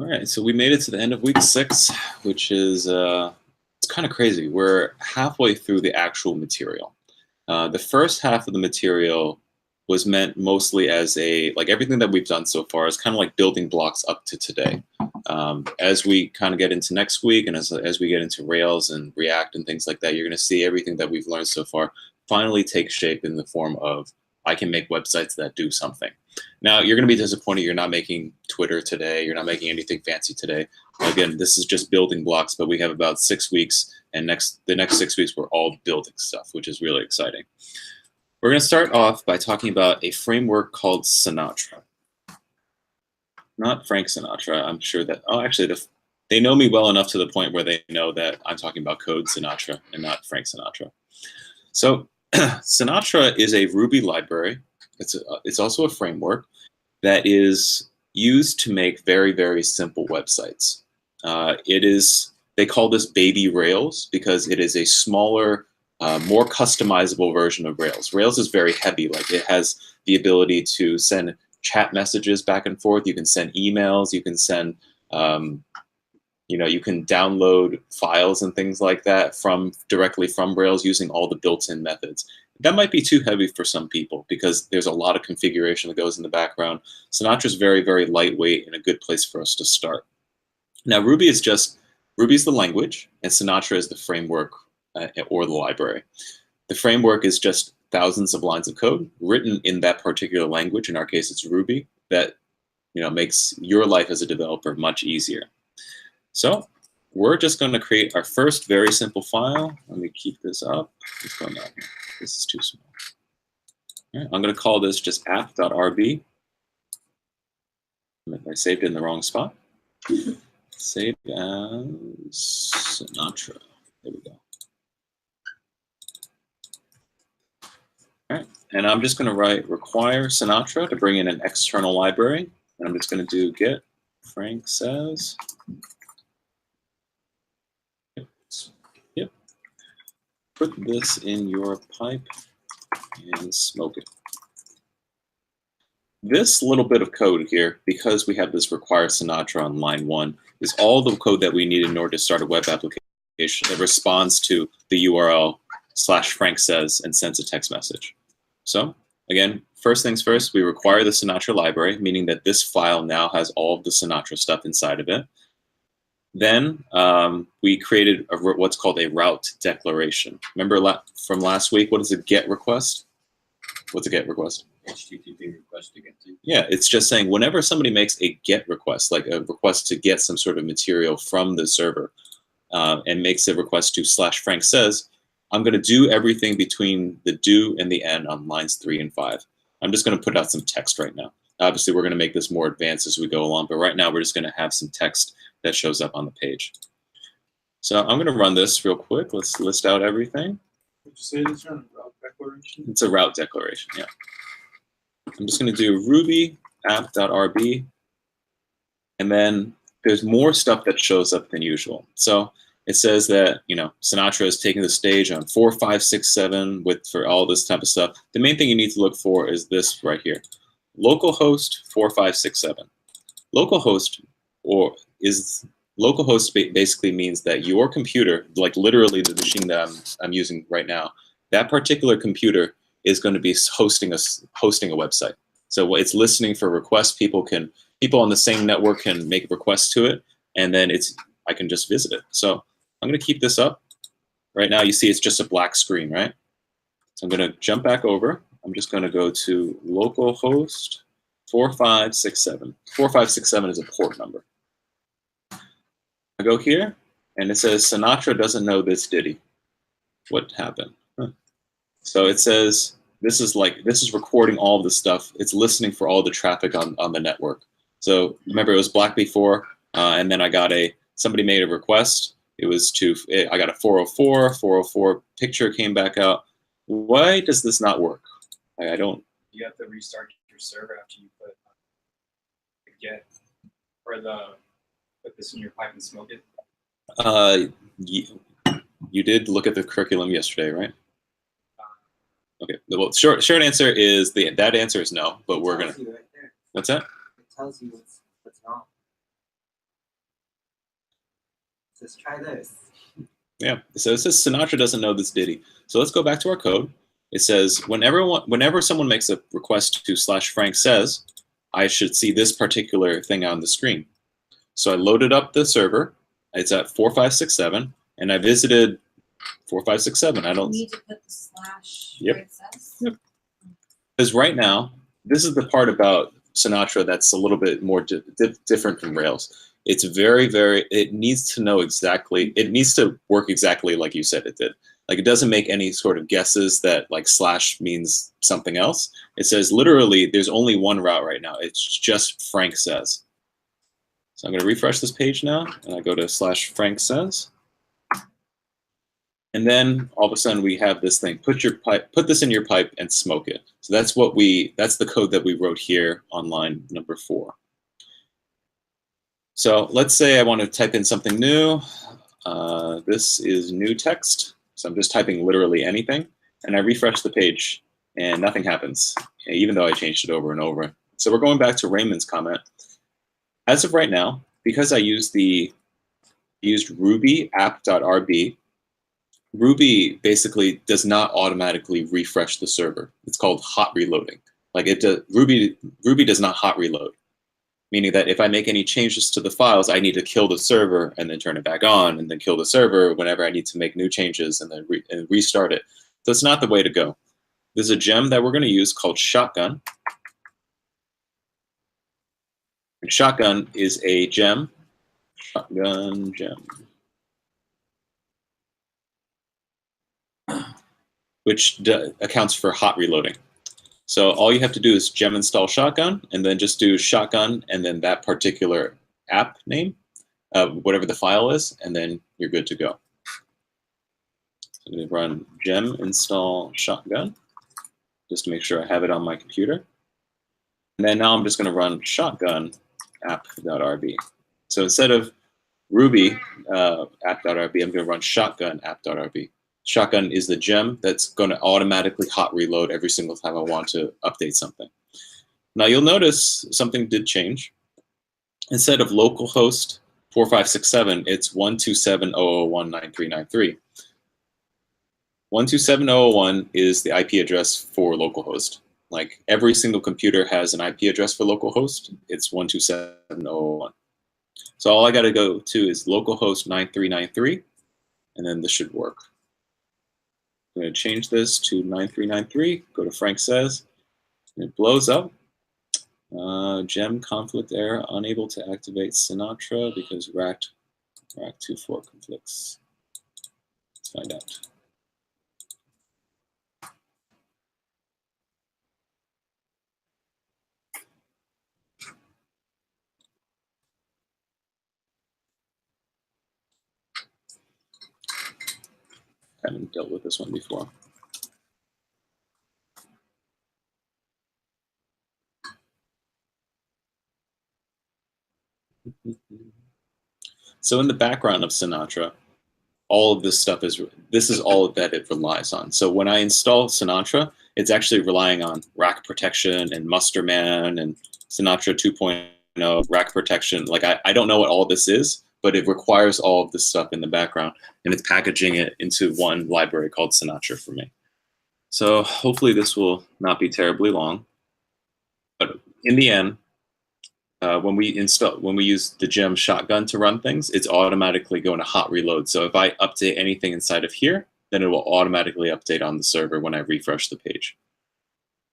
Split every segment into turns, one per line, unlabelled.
All right, so we made it to the end of week 6, which is it's kind of crazy. We're halfway through the actual material. The first half of the material was meant mostly as like everything that we've done so far is kind of like building blocks up to today. As we kind of get into next week and as we get into Rails and React and things like that, you're going to see everything that we've learned so far finally take shape in the form of I can make websites that do something. Now, you're going to be disappointed you're not making Twitter today. You're not making anything fancy today. Again, this is just building blocks, but we have about 6 weeks, and the next 6 weeks, we're all building stuff, which is really exciting. We're going to start off by talking about a framework called Sinatra. Not Frank Sinatra. I'm sure that, actually, they know me well enough to the point where they know that I'm talking about Code Sinatra and not Frank Sinatra. So Sinatra is a Ruby library. It's also a framework that is used to make very, very simple websites. They call this baby Rails because it is a smaller, more customizable version of Rails. Rails is very heavy. Like it has the ability to send chat messages back and forth. You can send emails. You can send, you can download files and things like that directly from Rails using all the built-in methods. That might be too heavy for some people because there's a lot of configuration that goes in the background. Sinatra is very, very lightweight and a good place for us to start. Now, Ruby is the language, and Sinatra is the framework or the library. The framework is just thousands of lines of code written in that particular language. In our case, it's Ruby that makes your life as a developer much easier. So we're just going to create our first very simple file. Let me keep this up. What's going on here? This is too small. All right, I'm going to call this just app.rb. I saved it in the wrong spot. Saved as Sinatra. There we go. All right, and I'm just going to write require Sinatra to bring in an external library. And I'm just going to do get Frank says. Yep. Put this in your pipe and smoke it. This little bit of code here, because we have this require Sinatra on line 1, is all the code that we need in order to start a web application that responds to the URL /Frank says and sends a text message. So again, first things first, we require the Sinatra library, meaning that this file now has all of the Sinatra stuff inside of it. Then we created what's called a route declaration. Remember from last week, what is a GET request? What's a GET request?
HTTP request to get to.
Yeah, it's just saying whenever somebody makes a GET request, like a request to get some sort of material from the server, and makes a request to /Frank says, I'm going to do everything between the do and the end on lines 3 and 5. I'm just going to put out some text right now. Obviously, we're going to make this more advanced as we go along, but right now we're just going to have some text that shows up on the page. So I'm going to run this real quick. Let's list out everything.
Did you say this is a route declaration?
It's a route declaration, yeah. I'm just going to do Ruby app.rb, and then there's more stuff that shows up than usual. So it says that Sinatra is taking the stage on 4, 5, 6, 7 for all this type of stuff. The main thing you need to look for is this right here, localhost 4, 5, 6, 7. Localhost basically means that your computer, like literally the machine that I'm using right now, that particular computer is going to be hosting a website. So it's listening for requests. People on the same network can make requests to it, and then I can just visit it. So I'm going to keep this up. Right now, you see it's just a black screen, right? So I'm going to jump back over. I'm just going to go to localhost 4567. 4567 is a port number. I go here, and it says Sinatra doesn't know this ditty. What happened? So it says this is recording all of the stuff. It's listening for all the traffic on the network. So remember, it was black before, and then somebody made a request. I got a 404 picture came back out. Why does this not work? I don't.
You have to restart your server after you put the GET or put this in your pipe and smoke it.
You did look at the curriculum yesterday, right? Okay. Well, short answer is that answer is no, but we're gonna.
Right there.
What's that?
It tells you what's wrong. Just try this.
Yeah, so it says Sinatra doesn't know this ditty. So let's go back to our code. It says whenever someone makes a request to /Frank says, I should see this particular thing on the screen. So I loaded up the server. It's at 4567, and I visited 4567. I don't
You need to put the slash
Yep.
where it says.
Yep. Because right now, this is the part about Sinatra that's a little bit more different from Rails. It's very, very, it needs to know exactly, it needs to work exactly like you said it did. Like it doesn't make any sort of guesses that like slash means something else. It says literally there's only one route right now. It's just Frank says. So I'm going to refresh this page now, and I go to /Frank says. And then all of a sudden we have this thing, put this in your pipe and smoke it. So that's the code that we wrote here on line number 4. So let's say I want to type in something new. This is new text. So I'm just typing literally anything, and I refresh the page and nothing happens, even though I changed it over and over. So we're going back to Raymond's comment. As of right now, because I used Ruby app.rb, Ruby basically does not automatically refresh the server. It's called hot reloading. Like Ruby does not hot reload, meaning that if I make any changes to the files, I need to kill the server and then turn it back on, and then kill the server whenever I need to make new changes and then restart it. So it's not the way to go. There's a gem that we're going to use called Shotgun. And Shotgun is a gem. Shotgun gem. Which accounts for hot reloading. So all you have to do is gem install Shotgun, and then just do Shotgun and then that particular app name, whatever the file is, and then you're good to go. So I'm going to run gem install Shotgun just to make sure I have it on my computer. And then now I'm just going to run Shotgun app.rb. So instead of Ruby app.rb, I'm going to run Shotgun app.rb. Shotgun is the gem that's going to automatically hot reload every single time I want to update something. Now you'll notice something did change. Instead of localhost 4567, it's 127.0.0.1.93.93. 127.0.0.1 is the IP address for localhost. Like every single computer has an IP address for localhost. It's 127.0.0.1. So all I got to go to is localhost 9393, and then this should work. I'm going to change this to 9393, go to Frank says, and it blows up. Gem conflict error, unable to activate Sinatra because rack24 conflicts. Let's find out. I haven't dealt with this one before. So in the background of Sinatra, all of this stuff this is all that it relies on. So when I install Sinatra, it's actually relying on rack protection and Musterman and Sinatra 2.0 rack protection. Like I don't know what all this is, but it requires all of this stuff in the background, and it's packaging it into one library called Sinatra for me. So hopefully this will not be terribly long. But in the end, when we use the gem Shotgun to run things, it's automatically going to hot reload. So if I update anything inside of here, then it will automatically update on the server when I refresh the page.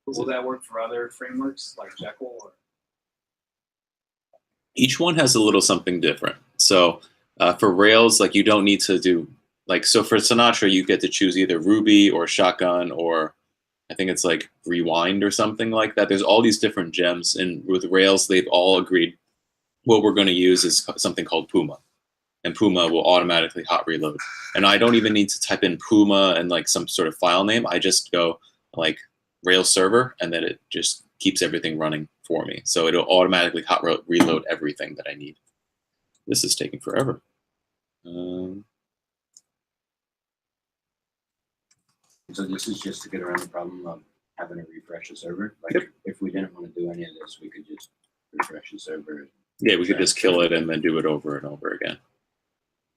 Will that work for other frameworks like Jekyll? Or?
Each one has a little something different. So for Rails, like you don't need to do so for Sinatra, you get to choose either Ruby or Shotgun, or I think it's like Rewind or something like that. There's all these different gems, and with Rails, they've all agreed what we're going to use is something called Puma, and Puma will automatically hot reload. And I don't even need to type in Puma and like some sort of file name. I just go like Rails server, and then it just keeps everything running for me. So it'll automatically hot reload everything that I need. This is taking forever.
So this is just to get around the problem of having to refresh the server. Like
Yep.
If we didn't want to do any of this, we could just refresh the server.
Yeah, we could just kill it and then do it over and over again.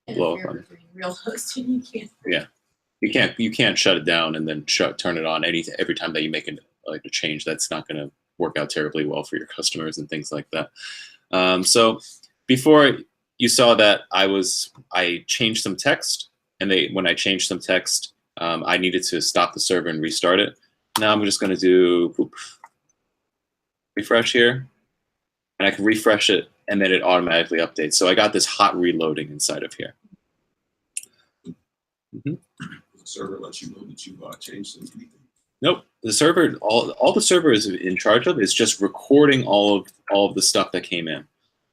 blow up
Interfere
on.
with real hosting, you can't.
Yeah. You can't shut it down and then turn it on every time that you make a change. That's not going to work out terribly well for your customers and things like that. So before you saw that I changed some text, and when I changed some text, I needed to stop the server and restart it. Now I'm just going to do refresh here, and I can refresh it, and then it automatically updates. So I got this hot reloading inside of here. Mm-hmm.
The server lets you know that you changed anything.
Nope. The server, all the server is in charge of is just recording all of the stuff that came in.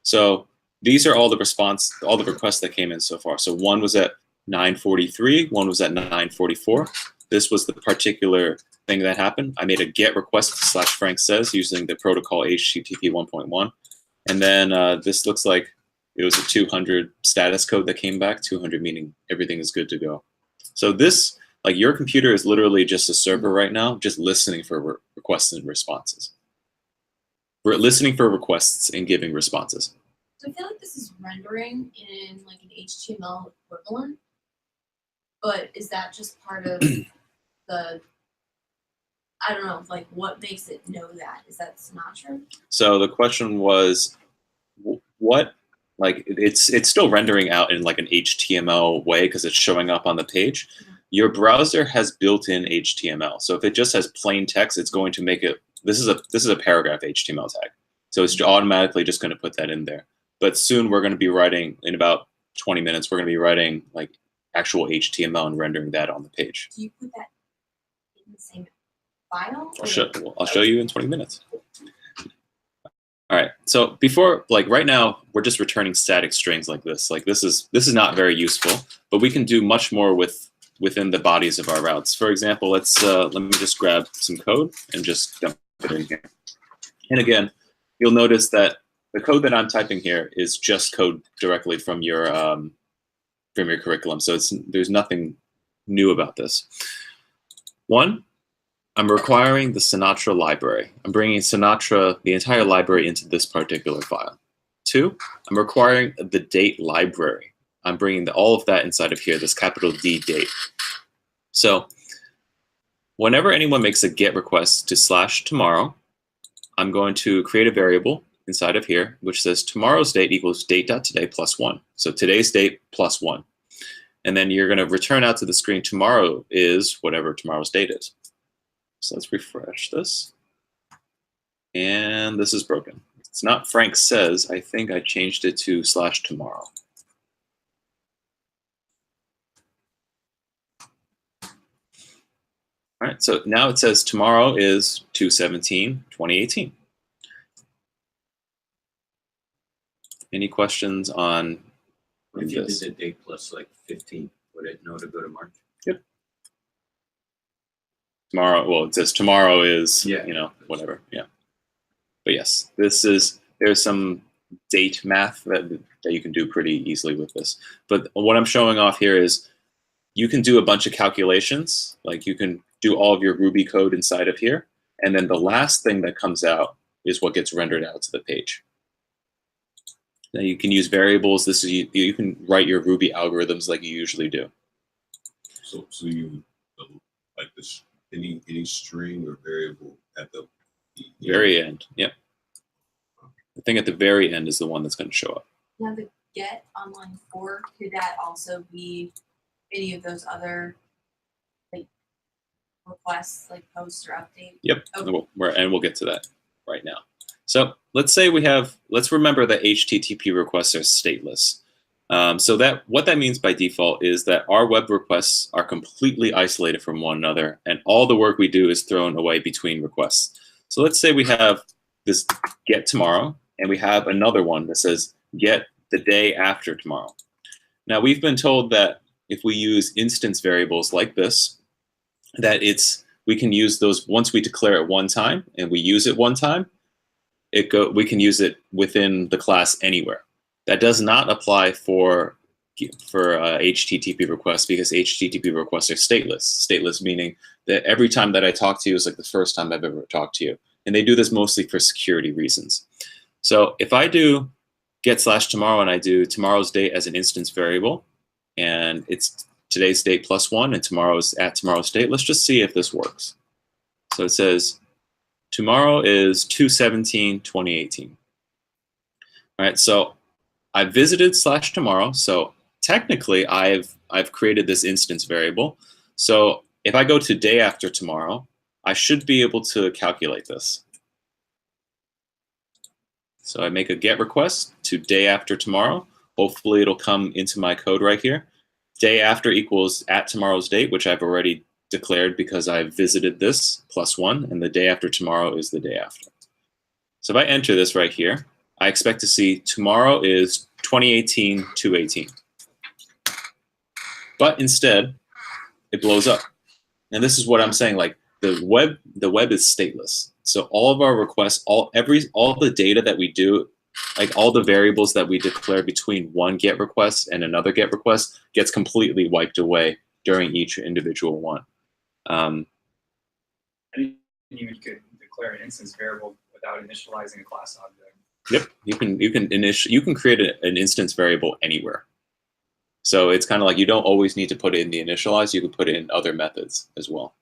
So these are all the requests that came in so far. So one was at 9:43, one was at 9:44. This was the particular thing that happened. I made a GET request / Frank says using the protocol HTTP 1.1. And then this looks like it was a 200 status code that came back, 200 meaning everything is good to go. So this, like your computer is literally just a server right now, just listening for requests and responses. We're listening for requests and giving responses.
So I feel like this is rendering in like an HTML equivalent, but is that just part of the, I don't know, like what makes it know that? Is that Sinatra?
So the question was, what, like it's still rendering out in like an HTML way because it's showing up on the page.
Mm-hmm.
Your browser has built-in HTML. So if it just has plain text, it's going to make it, this is a paragraph HTML tag. So it's automatically just going to put that in there. But soon we're going to be writing, in about 20 minutes, we're going to be writing like actual HTML and rendering that on the page.
Do you put that in the same file?
I'll show you in 20 minutes. All right, so before, like right now, we're just returning static strings like this. Like this is not very useful, but we can do much more within the bodies of our routes. For example, let me just grab some code and just dump it in here. And again, you'll notice that the code that I'm typing here is just code directly from your curriculum. So there's nothing new about this. One, I'm requiring the Sinatra library. I'm bringing Sinatra, the entire library, into this particular file. Two, I'm requiring the date library. I'm bringing all of that inside of here, this capital D date. So whenever anyone makes a GET request to /tomorrow, I'm going to create a variable inside of here, which says tomorrow's date equals date.today plus 1. So today's date plus 1. And then you're going to return out to the screen tomorrow is whatever tomorrow's date is. So let's refresh this. And this is broken. It's not Frank says. I think I changed it to /tomorrow. All right, so now it says tomorrow is 2/17/2018. Any questions on
If you
this?
did the date plus like 15, would it know to go to March?
Yep. Tomorrow, well, it says tomorrow is,
Yeah.
you know, whatever, yeah. But yes, there's some date math that you can do pretty easily with this. But what I'm showing off here is you can do a bunch of calculations, like you can do all of your Ruby code inside of here, and then the last thing that comes out is what gets rendered out to the page. Now you can use variables. This is you can write your Ruby algorithms like you usually do.
So you like this any string or variable at the
Very end. Yep. The thing at the very end is the one that's going to show up.
Now the GET on line 4, could that also be any of those other like requests, like post or update?
Yep.
Okay.
We'll get to that right now. So let's say let's remember that HTTP requests are stateless. So what that means by default is that our web requests are completely isolated from one another, and all the work we do is thrown away between requests. So let's say we have this GET tomorrow, and we have another one that says GET the day after tomorrow. Now we've been told that if we use instance variables like this, that we can use those once we declare it one time and we use it one time, we can use it within the class anywhere. That does not apply for HTTP requests because HTTP requests are stateless. Stateless meaning that every time that I talk to you is like the first time I've ever talked to you. And they do this mostly for security reasons. So if I do GET /tomorrow and I do tomorrow's date as an instance variable, and it's today's date plus 1, and tomorrow's at tomorrow's date. Let's just see if this works. So it says tomorrow is 2/17/2018. All right, so I visited / tomorrow. So technically, I've created this instance variable. So if I go to day after tomorrow, I should be able to calculate this. So I make a GET request to day after tomorrow. Hopefully, it'll come into my code right here. Day after equals at tomorrow's date, which I've already declared because I visited this plus 1, and the day after tomorrow is the day after. So if I enter this right here, I expect to see tomorrow is 2018/2/18. But instead, it blows up. And this is what I'm saying, like the web is stateless. So all of our requests, all the data that we do, like all the variables that we declare between one GET request and another GET request gets completely wiped away during each individual one.
And you could declare an instance variable without initializing a class object.
Yep, you can create an instance variable anywhere. So it's kind of like you don't always need to put it in the initialize. You can put it in other methods as well.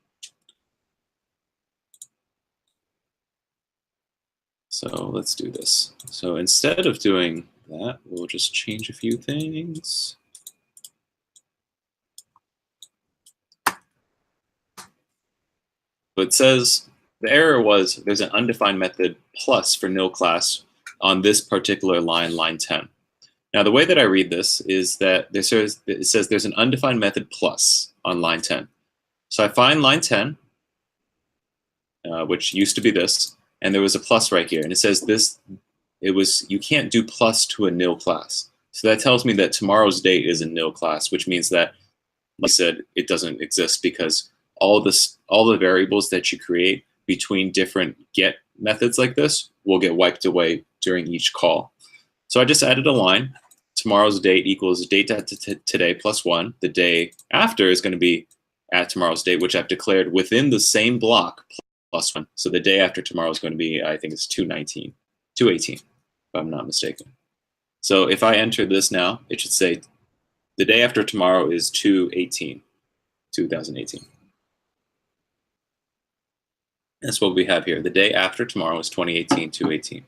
So let's do this. So instead of doing that, we'll just change a few things. But it says the error was there's an undefined method plus for nil class on this particular line, line 10. Now, the way that I read this is that it says there's an undefined method plus on line 10. So I find line 10, which used to be this, and there was a plus right here. And it says you can't do plus to a nil class. So that tells me that tomorrow's date is a nil class, which means that, like I said, it doesn't exist because all the variables that you create between different GET methods like this will get wiped away during each call. So I just added a line. Tomorrow's date equals date today plus 1. The day after is going to be at tomorrow's date, which I've declared within the same block plus 1. So the day after tomorrow is going to be, I think it's 2/18, if I'm not mistaken. So if I enter this now, it should say the day after tomorrow is 2/18/2018. That's what we have here. The day after tomorrow is 2018/2/18.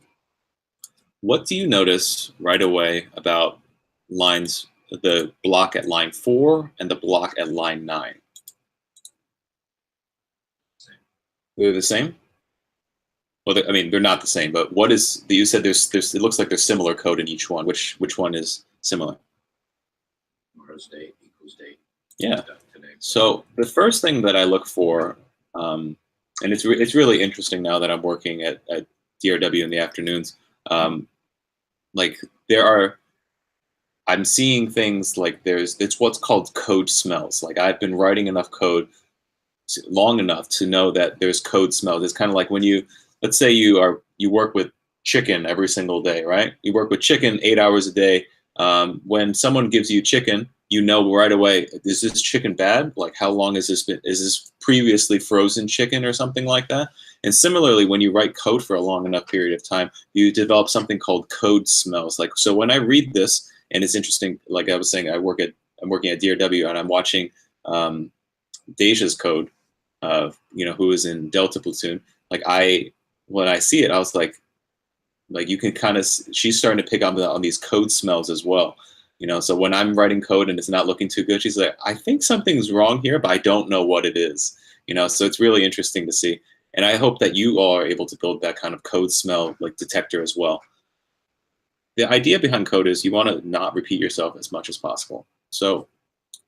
What do you notice right away about the block at line 4 and the block at line 9? They're the same? Well, I mean, they're not the same, but what is, you said it looks like there's similar code in each one. Which one is similar?
Tomorrow's date equals date.
Yeah.
Today.
So the first thing that I look for, and it's really interesting now that I'm working at DRW in the afternoons, like I'm seeing things like it's what's called code smells. Like I've been writing enough code long enough to know that there's code smells. It's kind of like when let's say you work with chicken every single day, right? You work with chicken 8 hours a day. When someone gives you chicken, you know right away, is this chicken bad? Like how long has this been? Is this previously frozen chicken or something like that? And similarly, when you write code for a long enough period of time, you develop something called code smells. Like, so when I read this, and it's interesting, like I was saying, I'm working at DRW and I'm watching Deja's code, who is in Delta Platoon. Like when I see it, I was like you can kind of, she's starting to pick up on these code smells as well. So when I'm writing code and it's not looking too good, she's like, I think something's wrong here, but I don't know what it is. So it's really interesting to see. And I hope that you all are able to build that kind of code smell like detector as well. The idea behind code is you want to not repeat yourself as much as possible. So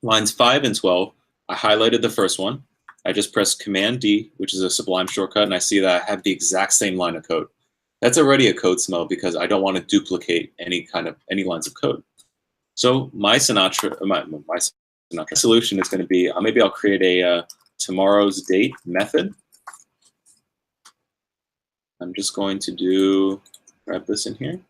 lines 5 and 12, I highlighted the first one. I just pressed Command D, which is a Sublime shortcut, and I see that I have the exact same line of code. That's already a code smell because I don't want to duplicate any lines of code. So my Sinatra solution is going to be, maybe I'll create a tomorrow's date method. I'm just going to grab this in here.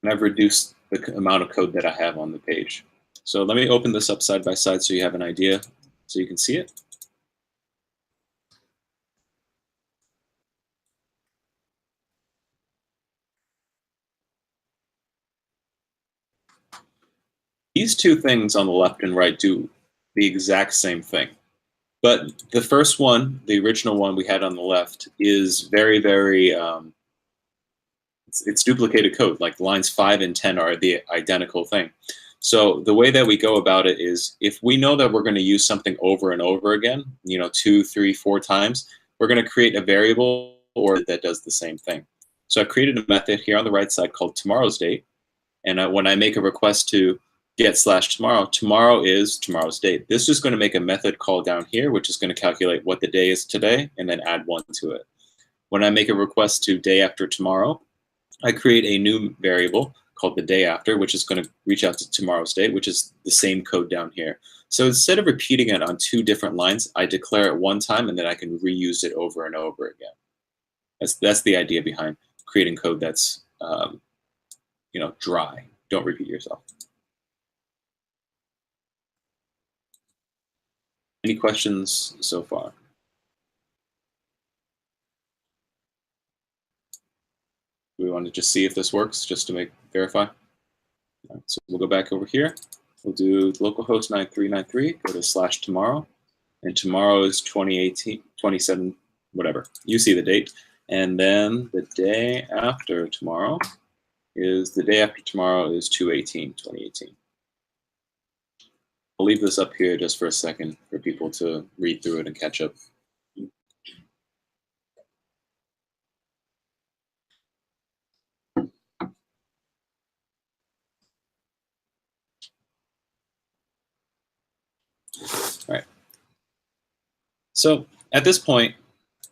And I've reduced the amount of code that I have on the page. So let me open this up side by side so you have an idea, so you can see it. These two things on the left and right do the exact same thing. But the first one, the original one we had on the left, is very, very, it's duplicated code. Like lines 5 and 10 are the identical thing. So the way that we go about it is if we know that we're going to use something over and over again, 2, 3, 4 times, we're going to create a variable or that does the same thing. So I created a method here on the right side called tomorrow's date. And when I make a request to get /tomorrow, tomorrow is tomorrow's date. This is going to make a method call down here, which is going to calculate what the day is today and then add 1 to it. When I make a request to day after tomorrow, I create a new variable called the day after, which is going to reach out to tomorrow's date, which is the same code down here. So instead of repeating it on 2 different lines, I declare it one time and then I can reuse it over and over again. That's the idea behind creating code that's dry. Don't repeat yourself. Any questions so far? We want to just see if this works, just to verify. Right, so we'll go back over here. We'll do localhost 9393, go to /tomorrow, and tomorrow is 2018, 27, whatever. You see the date. And then the day after tomorrow is 2/18/2018. I'll leave this up here just for a second for people to read through it and catch up. All right. So at this point,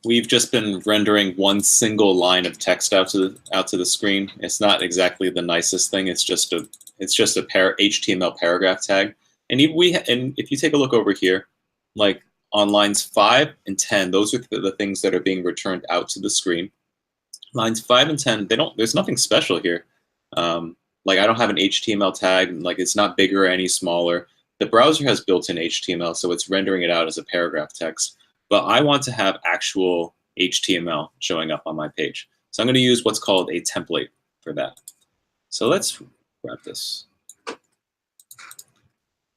we've just been rendering one single line of text out to the screen. It's not exactly the nicest thing. It's just a HTML paragraph tag. And if you take a look over here, like on lines 5 and 10, those are the things that are being returned out to the screen. Lines 5 and 10, there's nothing special here. Like I don't have an HTML tag. Like it's not bigger or any smaller. The browser has built-in HTML, so it's rendering it out as a paragraph text. But I want to have actual HTML showing up on my page. So I'm going to use what's called a template for that. So let's grab this.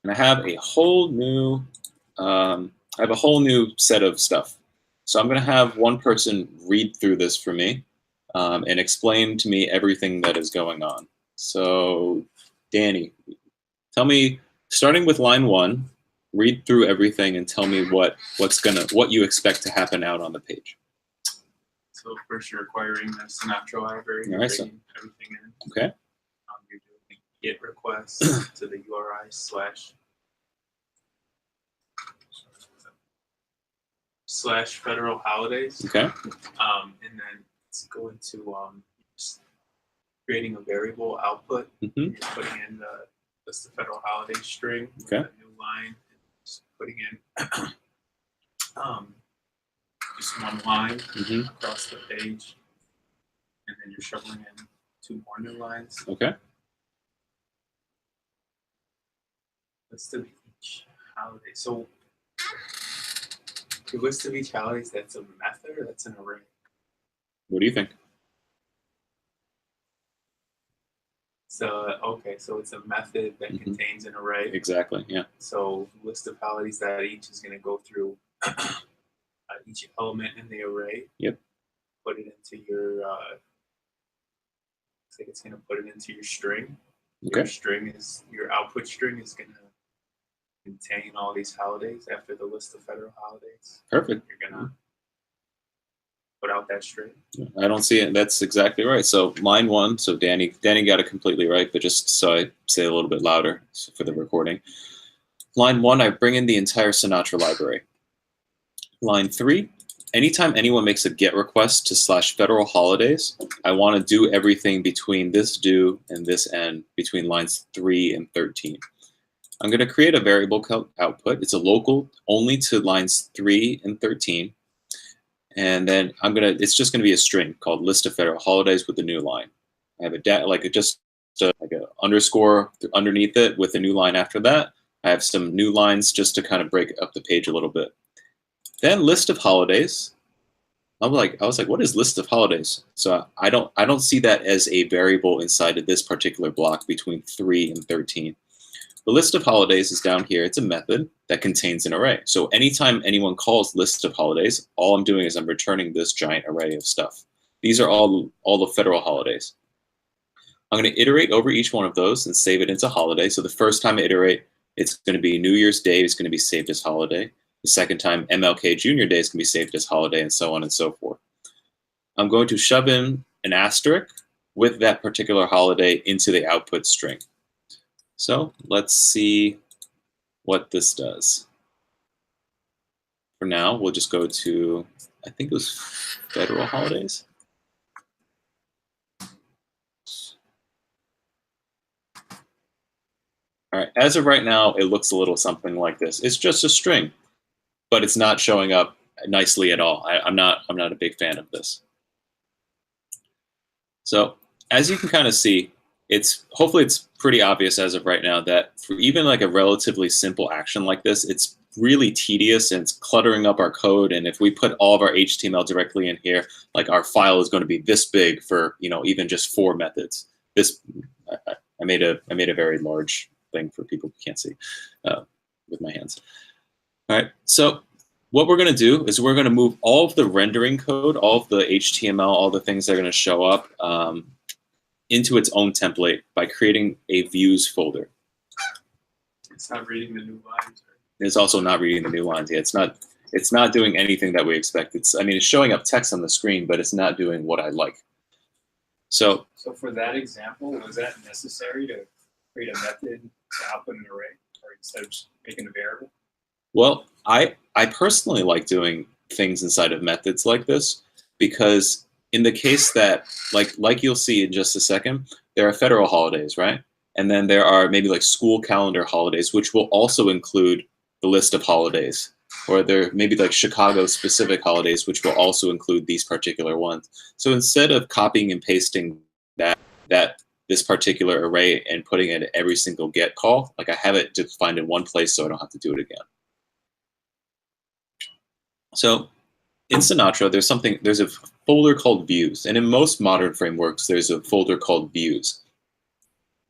And I have a whole new set of stuff. So I'm going to have one person read through this for me and explain to me everything that is going on. So Danny, tell me, starting with line 1, read through everything and tell me what you expect to happen out on the page.
So first you're acquiring the Sinatra library.
All right, so
everything in.
Okay.
You're doing GET request to the URI // federal holidays.
Okay.
And then it's going to creating a variable output.
Mm-hmm.
You're putting in the list of federal holiday string.
Okay.
A new line. Just putting in just one line
Mm-hmm.
across the page, and then you're shoveling in 2 more new lines.
Okay.
List of each holiday. So the list of each holidays, that's a method or that's an array?
What do you think?
So okay, so it's a method that
Mhm.
contains an array.
Exactly. Yeah.
So list of holidays that each is going to go through each element in the array.
Yep.
Put it into your. Looks like it's going to put it into your string.
Okay.
Your output string is going to contain all these holidays after the list of federal holidays.
Perfect.
You're going to put out that string.
I don't see it. That's exactly right. So line 1. So Danny got it completely right, but just so I say a little bit louder for the recording. Line 1, I bring in the entire Sinatra library. Line 3, anytime anyone makes a GET request to / federal holidays, I want to do everything between this do and this end between lines 3 and 13. I'm going to create a variable output. It's a local only to lines 3 and 13. And then it's just going to be a string called list of federal holidays with a new line. I have just like an underscore underneath it with a new line after that. I have some new lines just to kind of break up the page a little bit. Then list of holidays. I was like, what is list of holidays? So I don't see that as a variable inside of this particular block between 3 and 13. The list of holidays is down here. It's a method that contains an array. So anytime anyone calls list of holidays, all I'm doing is I'm returning this giant array of stuff. These are all the federal holidays. I'm going to iterate over each one of those and save it into holiday. So the first time I iterate, it's going to be New Year's Day. It's going to be saved as holiday. The second time, MLK Jr. Day is going to be saved as holiday, and so on and so forth. I'm going to shove in an asterisk with that particular holiday into the output string. So let's see what this does. For now, we'll just go to, I think it was federal holidays. All right, as of right now, it looks a little something like this. It's just a string, but it's not showing up nicely at all. I'm not a big fan of this. So as you can kind of see, hopefully it's pretty obvious as of right now that for even like a relatively simple action like this, it's really tedious and it's cluttering up our code. And if we put all of our HTML directly in here, like our file is going to be this big for, you know, even just 4 methods. I made a very large thing for people who can't see with my hands. All right, so what we're going to do is we're going to move all of the rendering code, all of the HTML, all the things that are going to show up into its own template by creating a views folder.
It's not reading the new lines.
It's also not reading the new lines yet. It's not doing anything that we expect. It's showing up text on the screen, but it's not doing what I like. So
for that example, was that necessary to create a method to output an array, or instead of just making a variable?
Well, I personally like doing things inside of methods like this because in the case that, like you'll see in just a second, there are federal holidays, right? And then there are maybe like school calendar holidays, which will also include the list of holidays. Or there may be like Chicago specific holidays, which will also include these particular ones. So instead of copying and pasting this particular array and putting it in every single get call, like I have it defined in one place so I don't have to do it again. So in Sinatra, there's a folder called views. And in most modern frameworks, there's a folder called views.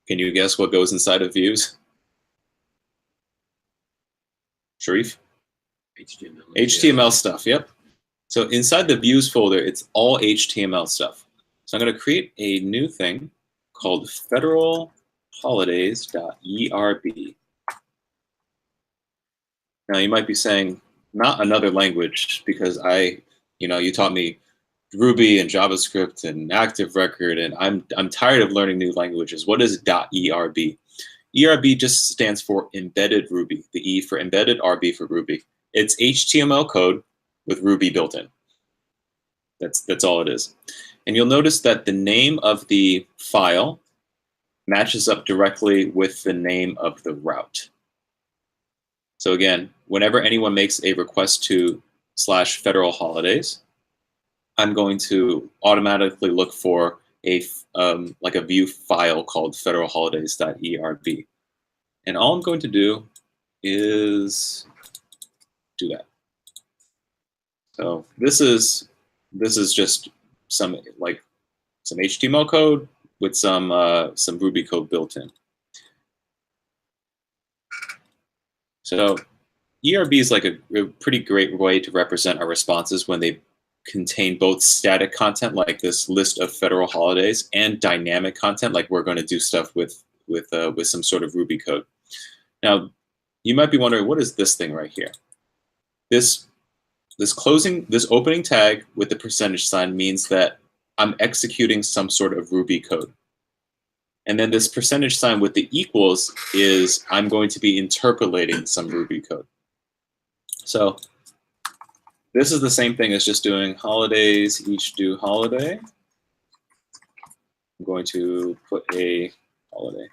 Can you guess what goes inside of views? Sharif?
HTML.
HTML stuff, yep. So inside the views folder, it's all HTML stuff. So I'm going to create a new thing called federalholidays.erb. Now you might be saying, not another language, because you taught me Ruby and JavaScript and Active Record, and I'm tired of learning new languages. What is .erb? ERB just stands for embedded Ruby. The E for embedded, RB for Ruby. It's HTML code with Ruby built in. That's all it is. And you'll notice that the name of the file matches up directly with the name of the route. So again, whenever anyone makes a request to /federal holidays, I'm going to automatically look for a view file called federalholidays.erb. And all I'm going to do is do that. So this is just some HTML code with some Ruby code built in. So ERB is like a pretty great way to represent our responses when they contain both static content like this list of federal holidays and dynamic content like we're going to do stuff with some sort of Ruby code. Now, you might be wondering, what is this thing right here? This opening tag with the percentage sign means that I'm executing some sort of Ruby code. And then this percentage sign with the equals is I'm going to be interpolating some Ruby code. So this is the same thing as just doing holidays, each do holiday. I'm going to put a holiday.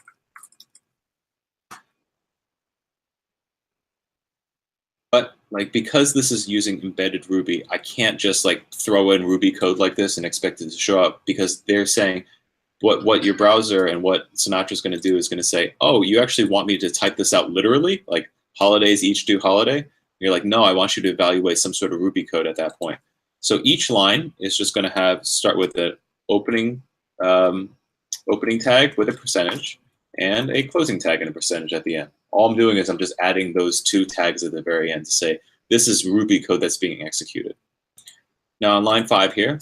But because this is using embedded Ruby, I can't just throw in Ruby code like this and expect it to show up, because they're saying what your browser and what Sinatra is going to do is going to say, oh, you actually want me to type this out literally, like holidays each due holiday? And you're like, no, I want you to evaluate some sort of Ruby code at that point. So each line is just going to start with an opening tag with a percentage and a closing tag and a percentage at the end. All I'm doing is I'm just adding those two tags at the very end to say, this is Ruby code that's being executed. Now on line 5 here,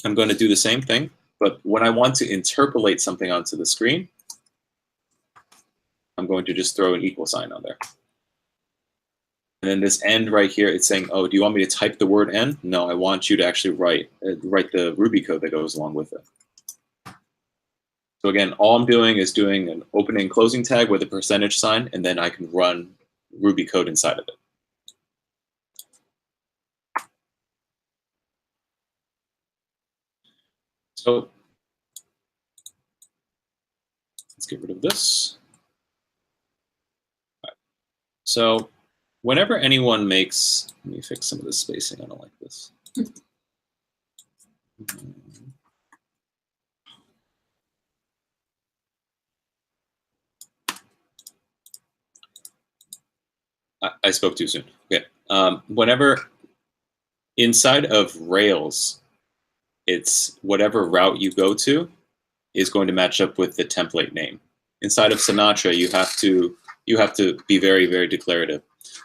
I'm going to do the same thing, but when I want to interpolate something onto the screen, I'm going to just throw an equal sign on there. And then this end right here, it's saying, oh, do you want me to type the word end? No, I want you to actually write the Ruby code that goes along with it. So again, all I'm doing is doing an opening and closing tag with a percentage sign, and then I can run Ruby code inside of it. So let's get rid of this. All right. So whenever anyone makes, let me fix some of the spacing, I don't like this. I spoke too soon. Okay. Whenever inside of Rails, it's whatever route you go to is going to match up with the template name. Inside of Sinatra, you have to be very, very declarative.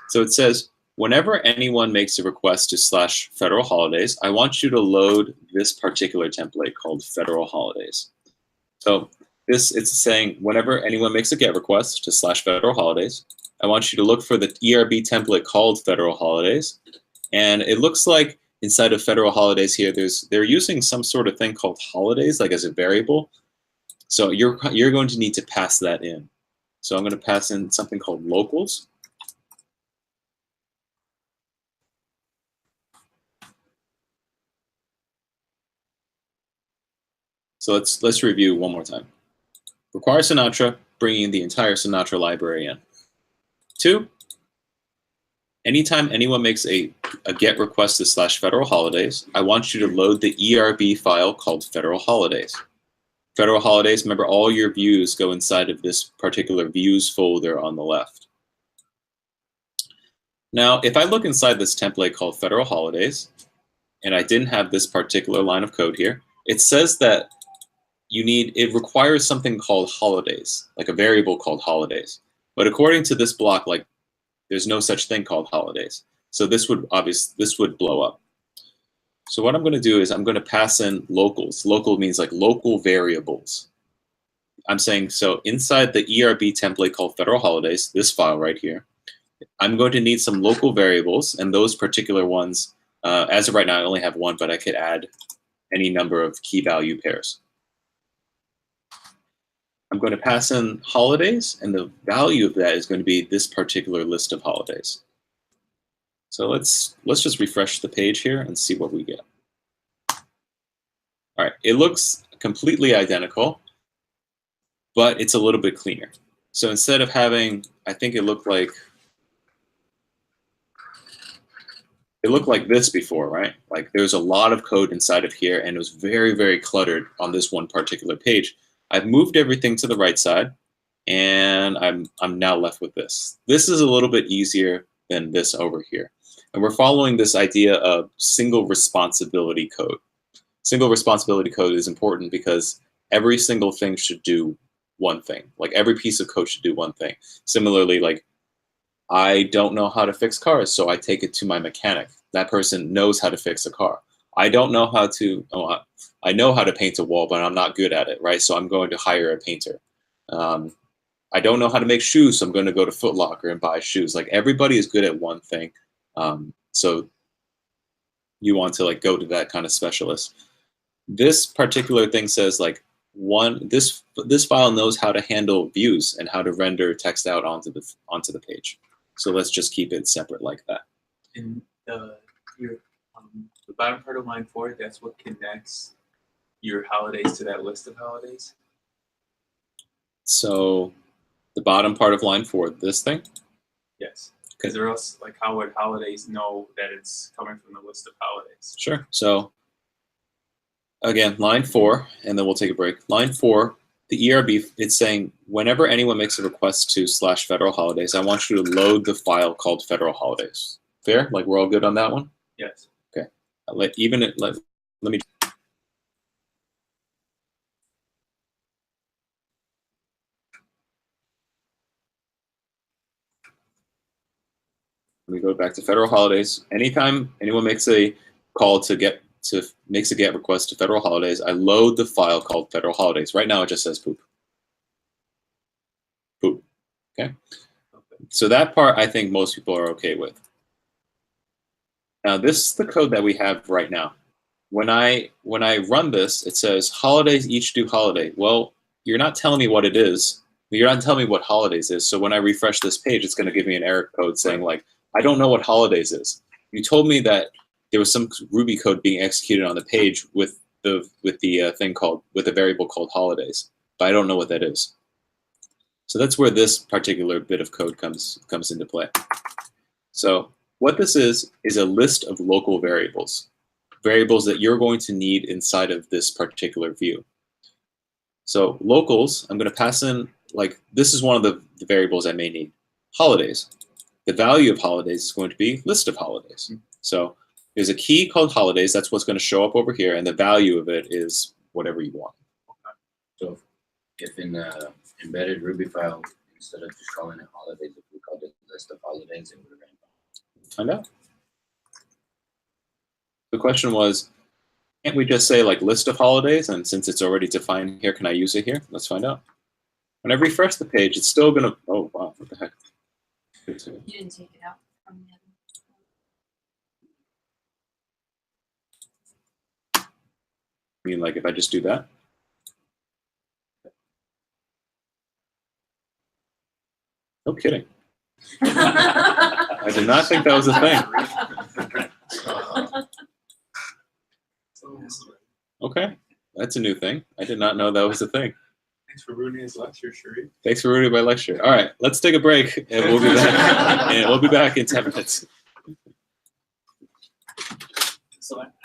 So it says, whenever anyone makes a request to /federal holidays, I want you to load this particular template called federal holidays. So it's saying, whenever anyone makes a GET request to /federal holidays, I want you to look for the ERB template called federal holidays. And it looks like inside of federal holidays here, they're using some sort of thing called holidays, like as a variable. So you're going to need to pass that in. So I'm going to pass in something called locals. So let's review one more time. Require Sinatra, bringing the entire Sinatra library in. 2, anytime anyone makes a GET request to /federal holidays, I want you to load the ERB file called federal holidays. Federal holidays, remember all your views go inside of this particular views folder on the left. Now, if I look inside this template called federal holidays, and I didn't have this particular line of code here, it says that it requires something called holidays, like a variable called holidays. But according to this block, like there's no such thing called holidays. So this would blow up. So what I'm going to do is I'm going to pass in locals. Local means like local variables. I'm saying, so inside the ERB template called federal holidays, this file right here, I'm going to need some local variables, and those particular ones, as of right now, I only have one, but I could add any number of key value pairs. I'm going to pass in holidays, and the value of that is going to be this particular list of holidays. So let's just refresh the page here and see what we get. All right, it looks completely identical, but it's a little bit cleaner. So instead of having, I think it looked like this before, right? Like there's a lot of code inside of here, and it was very, very cluttered on this one particular page. I've moved everything to the right side, and I'm now left with this. This is a little bit easier than this over here. And we're following this idea of single responsibility code. Single responsibility code is important because every single thing should do one thing. Like every piece of code should do one thing. Similarly, like I don't know how to fix cars, so I take it to my mechanic. That person knows how to fix a car. I don't know how to, I know how to paint a wall, but I'm not good at it, right? So I'm going to hire a painter. I don't know how to make shoes, so I'm going to go to Foot Locker and buy shoes. Like everybody is good at one thing. So you want to like go to that kind of specialist. This particular thing says like this file knows how to handle views and how to render text out onto the page. So let's just keep it separate like that.
And the bottom part of line 4, that's what connects your holidays to that list of holidays.
So the bottom part of line 4, this thing?
Yes. Because or else, like, how would holidays know that it's coming from the list of holidays?
Sure. So again, line 4, and then we'll take a break. Line 4, the ERB, it's saying whenever anyone makes a request to /federal holidays, I want you to load the file called federal holidays. Fair? Like we're all good on that one?
Yes.
Let me. Let me go back to federal holidays. Anytime anyone makes a call makes a GET request to federal holidays, I load the file called federal holidays. Right now it just says poop. Poop. Okay. So that part I think most people are okay with. Now this is the code that we have right now. When I run this, it says holidays each do holiday. Well, you're not telling me what it is. You're not telling me what holidays is. So when I refresh this page, it's going to give me an error code saying like, I don't know what holidays is. You told me that there was some Ruby code being executed on the page with the variable called holidays, but I don't know what that is. So that's where this particular bit of code comes into play. So what this is a list of local variables that you're going to need inside of this particular view. So locals, I'm going to pass in, like, this is one of the variables I may need. Holidays. The value of holidays is going to be list of holidays. So there's a key called holidays. That's what's going to show up over here. And the value of it is whatever you want.
So if in the embedded Ruby file, instead of just calling it holidays, if we called it list of holidays, it would have ran.
Find out. The question was, can't we just say like list of holidays? And since it's already defined here, can I use it here? Let's find out. When I refresh the page, it's still going to, oh, wow, what the heck?
You didn't take it out from the other.
I mean, like if I just do that? No kidding. I did not think that was a thing. Okay, that's a new thing. I did not know that was a thing.
Thanks for ruining his lecture, Sharif.
Thanks for ruining my lecture. All right, let's take a break, and we'll be back. And we'll be back in 10 minutes.
So